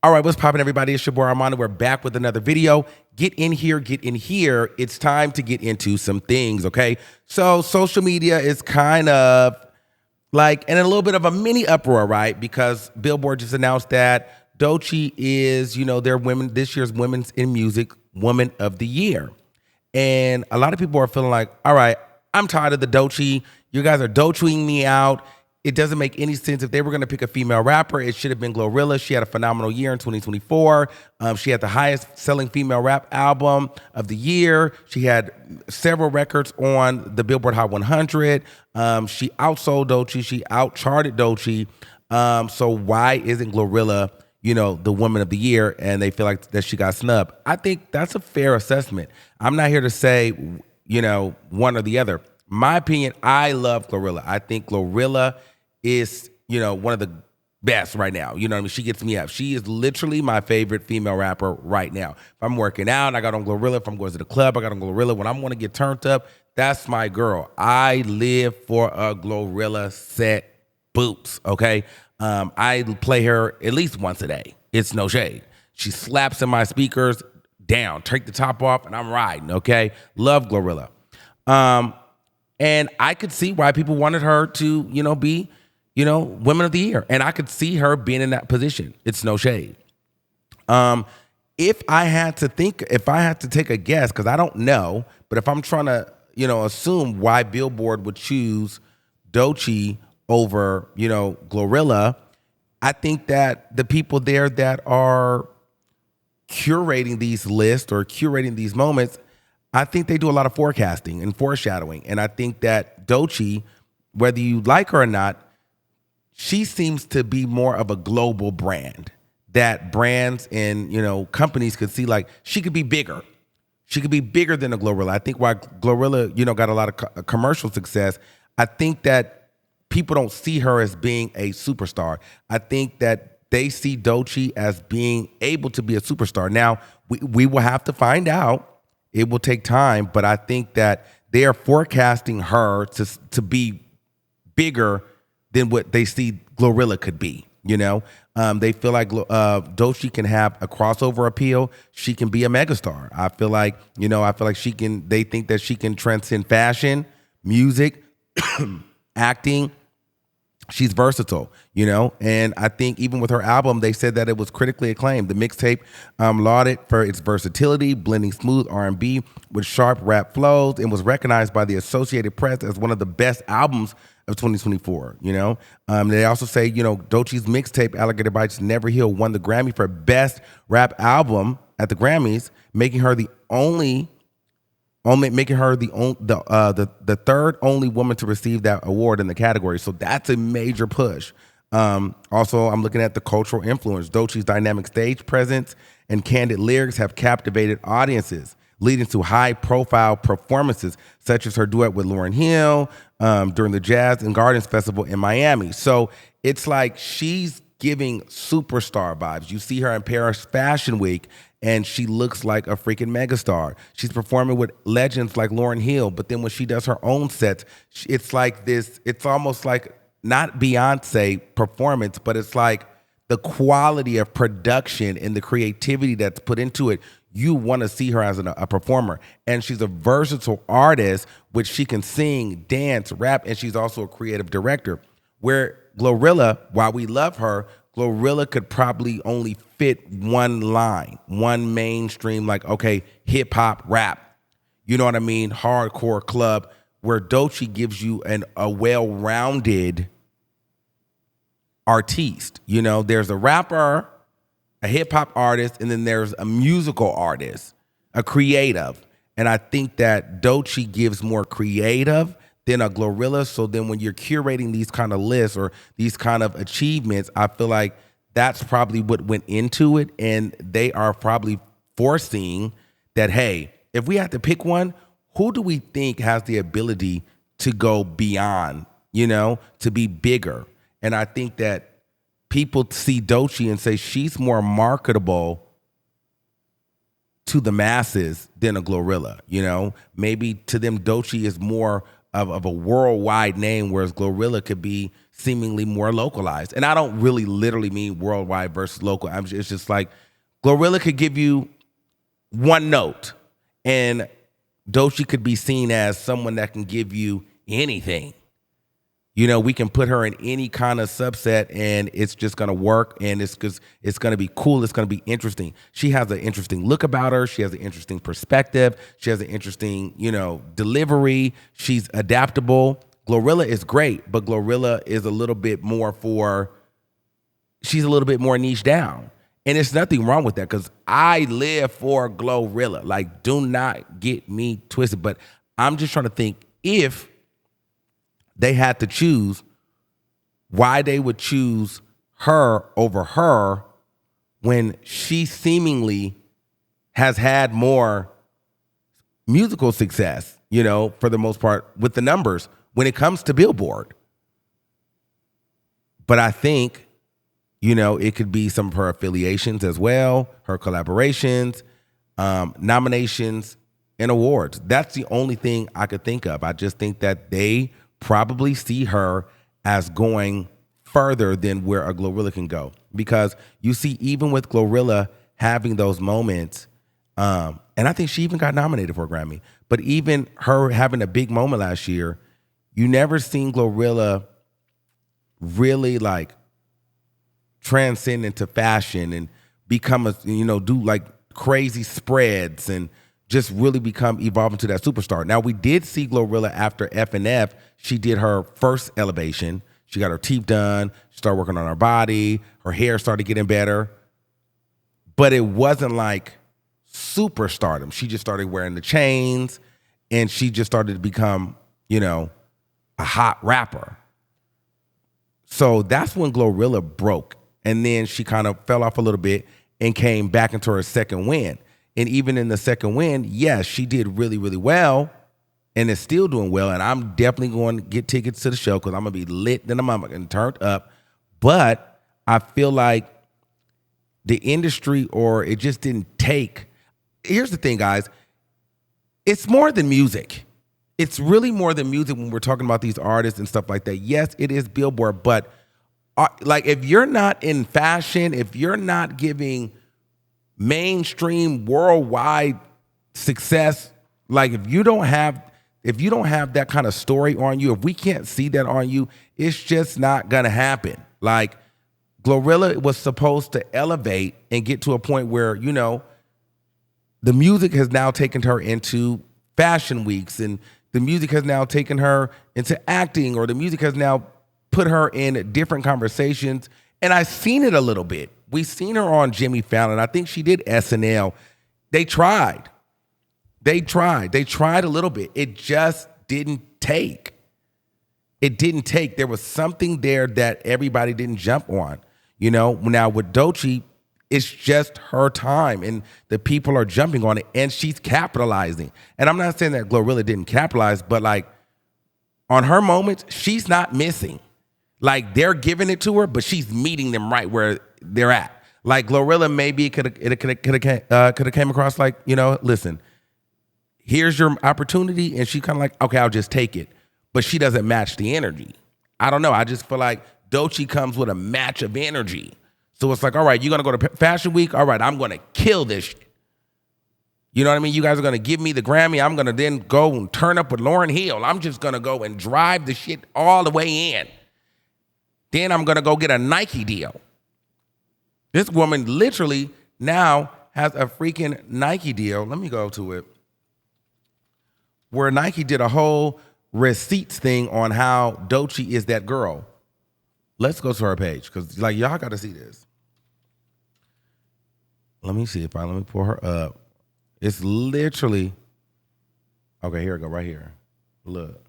All right, what's poppin', everybody? It's your boy Armon. We're back with another video. Get in here, get in here. It's time to get into some things, okay? So social media is kind of like in a little bit of a mini uproar, right? Because Billboard just announced that Doechii is, their this year's Women's in Music Woman of the Year. And a lot of people are feeling like, all right, I'm tired of the Doechii. You guys are Doechiing me out. It doesn't make any sense. If they were going to pick a female rapper, it should have been GloRilla. She had a phenomenal year in 2024. She had the highest selling female rap album of the year. She had several records on the Billboard Hot 100. She outsold Doechii. She outcharted Doechii. So why isn't GloRilla, the Woman of the Year, and they feel like that she got snubbed? I think that's a fair assessment. I'm not here to say, one or the other. My opinion, I love GloRilla. I think GloRilla is, one of the best right now. You know what I mean? She gets me up. She is literally my favorite female rapper right now. If I'm working out, I got on GloRilla. If I'm going to the club, I got on GloRilla. When I want to get turned up, that's my girl. I live for a GloRilla set boots, okay? I play her at least once a day. It's no shade. She slaps in my speakers, down, take the top off, and I'm riding, okay? Love GloRilla. And I could see why people wanted her to, be, Women of the Year. And I could see her being in that position. It's no shade. If I had to take a guess, because I don't know, but if I'm trying to, assume why Billboard would choose Doechii over, GloRilla, I think that the people there that are curating these lists or curating these moments, I think they do a lot of forecasting and foreshadowing. And I think that Doechii, whether you like her or not, she seems to be more of a global brand that brands and, companies could see like she could be bigger. She could be bigger than a GloRilla. I think why GloRilla, got a lot of commercial success, I think that people don't see her as being a superstar. I think that they see Doechii as being able to be a superstar. Now, we will have to find out. It will take time, but I think that they are forecasting her to be bigger than what they see GloRilla could be. They feel like Doechii can have a crossover appeal. She can be a megastar. I feel like she can. They think that she can transcend fashion, music, acting. She's versatile, and I think even with her album, they said that it was critically acclaimed. The mixtape lauded for its versatility, blending smooth R&B with sharp rap flows, and was recognized by the Associated Press as one of the best albums of 2024. They also say, Doechii's mixtape Alligator Bites Never Heal won the Grammy for Best Rap Album at the Grammys, making her the third only woman to receive that award in the category. So that's a major push. Also, I'm looking at the cultural influence. Doechii's dynamic stage presence and candid lyrics have captivated audiences, leading to high-profile performances, such as her duet with Lauryn Hill during the Jazz and Gardens Festival in Miami. So it's like she's giving superstar vibes. You see her in Paris Fashion Week, and she looks like a freaking megastar. She's performing with legends like Lauryn Hill, but then when she does her own sets, it's like this, it's almost like not Beyonce performance, but it's like the quality of production and the creativity that's put into it. You want to see her as a performer. And she's a versatile artist, which she can sing, dance, rap, and she's also a creative director. Where GloRilla, while we love her, GloRilla could probably only fit one line, one mainstream, like, okay, hip hop, rap, you know what I mean? Hardcore club, where Doechii gives you a well-rounded artiste. There's a rapper, a hip hop artist, and then there's a musical artist, a creative. And I think that Doechii gives more creative than a GloRilla. So then when you're curating these kind of lists or these kind of achievements, I feel like that's probably what went into it. And they are probably foreseeing that, hey, if we have to pick one, who do we think has the ability to go beyond, to be bigger? And I think that people see Doechii and say she's more marketable to the masses than a GloRilla. Maybe to them Doechii is more of a worldwide name, whereas GloRilla could be seemingly more localized. And I don't really literally mean worldwide versus local. It's just like GloRilla could give you one note, and Doechii could be seen as someone that can give you anything. You know, we can put her in any kind of subset and it's just going to work, and it's going to be cool. It's going to be interesting. She has an interesting look about her. She has an interesting perspective. She has an interesting, delivery. She's adaptable. GloRilla is great, but GloRilla is a little bit more she's a little bit more niche down. And there's nothing wrong with that, because I live for GloRilla. Like, do not get me twisted. But I'm just trying to think, if they had to choose, why they would choose her over her when she seemingly has had more musical success, for the most part, with the numbers when it comes to Billboard. But I think, it could be some of her affiliations as well, her collaborations, nominations, and awards. That's the only thing I could think of. I just think that they probably see her as going further than where a GloRilla can go. Because you see, even with GloRilla having those moments, and I think she even got nominated for a Grammy, but even her having a big moment last year, you never seen GloRilla really like transcend into fashion and become do like crazy spreads and just really evolve into that superstar. Now, we did see GloRilla after F&F. She did her first elevation. She got her teeth done. She started working on her body. Her hair started getting better. But it wasn't like superstardom. She just started wearing the chains, and she just started to become, a hot rapper. So that's when GloRilla broke. And then she kind of fell off a little bit and came back into her second win. And even in the second win, yes, she did really, really well and is still doing well. And I'm definitely going to get tickets to the show because I'm going to be lit in the moment and turned up. But I feel like the industry, or it just didn't take. Here's the thing, guys. It's more than music. It's really more than music when we're talking about these artists and stuff like that. Yes, it is Billboard, but like, if you're not in fashion, if you're not giving mainstream worldwide success, like if you don't have that kind of story on you, if we can't see that on you, it's just not gonna happen. Like, GloRilla was supposed to elevate and get to a point where, the music has now taken her into fashion weeks, and the music has now taken her into acting, or the music has now put her in different conversations. And I've seen it a little bit. We've seen her on Jimmy Fallon. I think she did SNL. They tried a little bit. It just didn't take. It didn't take. There was something there that everybody didn't jump on. Now with Doechii, it's just her time, and the people are jumping on it, and she's capitalizing. And I'm not saying that GloRilla didn't capitalize, but like, on her moments, she's not missing. Like, they're giving it to her, but she's meeting them right where they're at. Like, GloRilla maybe could have came across like, listen, here's your opportunity, and she kind of like, okay, I'll just take it. But she doesn't match the energy. I don't know. I just feel like Doechii comes with a match of energy. So it's like, all right, you're gonna go to Fashion Week. All right, I'm gonna kill this shit. You know what I mean? You guys are gonna give me the Grammy. I'm gonna then go and turn up with Lauryn Hill. I'm just gonna go and drive the shit all the way in. Then I'm gonna go get a Nike deal. This woman literally now has a freaking Nike deal. Let me go to it. Where Nike did a whole receipts thing on how Doechii is that girl. Let's go to her page, because like, y'all got to see this. Let me pull her up. It's literally, okay, here we go, right here. Look.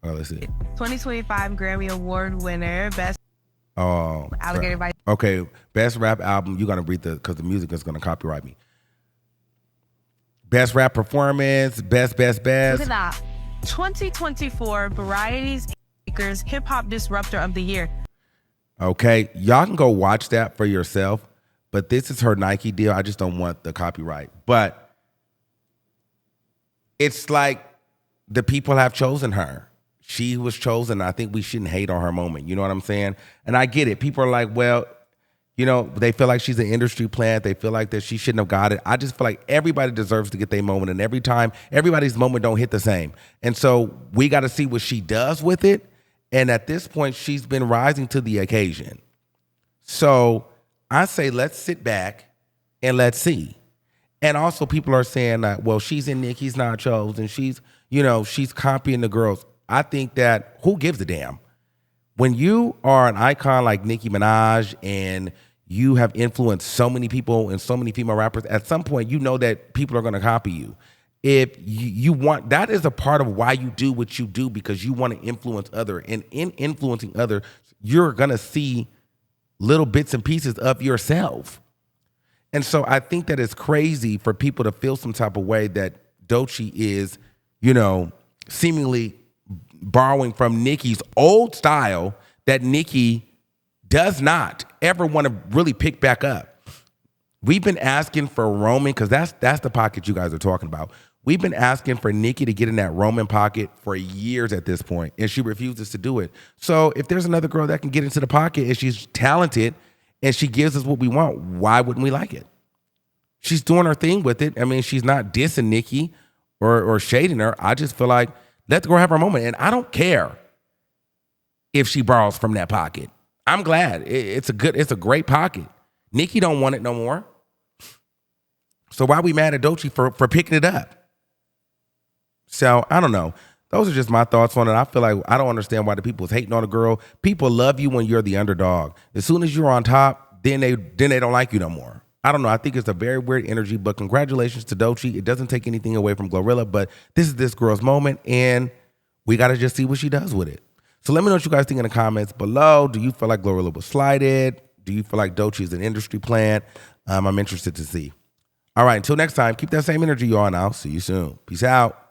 Oh, let's see. 2025 Grammy Award winner, best Alligator by. Okay, best rap album. You gotta read because the music is gonna copyright me. Best rap performance, best. Look at that. 2024 Variety's Speakers Hip Hop Disruptor of the Year. Okay, y'all can go watch that for yourself, but this is her Nike deal. I just don't want the copyright. But it's like the people have chosen her. She was chosen. I think we shouldn't hate on her moment. You know what I'm saying? And I get it. People are like, well, you know, they feel like she's an industry plant. They feel like that she shouldn't have got it. I just feel like everybody deserves to get their moment. And every time, everybody's moment don't hit the same. And so we got to see what she does with it. And at this point, she's been rising to the occasion. So I say, let's sit back and let's see. And also people are saying that, well, she's in Nicki's nachos and she's, you know, she's copying the girls. I think that who gives a damn? When you are an icon like Nicki Minaj and you have influenced so many people and so many female rappers, at some point you know that people are going to copy you. If you want, that is a part of why you do what you do, because you want to influence other. And in influencing other, you're going to see little bits and pieces of yourself. And so I think that it's crazy for people to feel some type of way that Doechii is, you know, seemingly borrowing from Nicki's old style that Nicki does not ever want to really pick back up. We've been asking for Roman, because that's the pocket you guys are talking about. We've been asking for Nicki to get in that Roman pocket for years at this point, and she refuses to do it. So if there's another girl that can get into the pocket and she's talented and she gives us what we want, why wouldn't we like it? She's doing her thing with it. I mean, she's not dissing Nicki or shading her. I just feel like let the girl have her moment. And I don't care if she borrows from that pocket. I'm glad. It's a great pocket. Nicki don't want it no more. So why are we mad at Doechii for picking it up? So I don't know. Those are just my thoughts on it. I feel like I don't understand why the people is hating on a girl. People love you when you're the underdog. As soon as you're on top, then they don't like you no more. I don't know. I think it's a very weird energy, but congratulations to Doechii. It doesn't take anything away from GloRilla, but this is this girl's moment, and we got to just see what she does with it. So let me know what you guys think in the comments below. Do you feel like GloRilla was slighted? Do you feel like Doechii is an industry plant? I'm interested to see. All right, until next time, keep that same energy, y'all, and I'll see you soon. Peace out.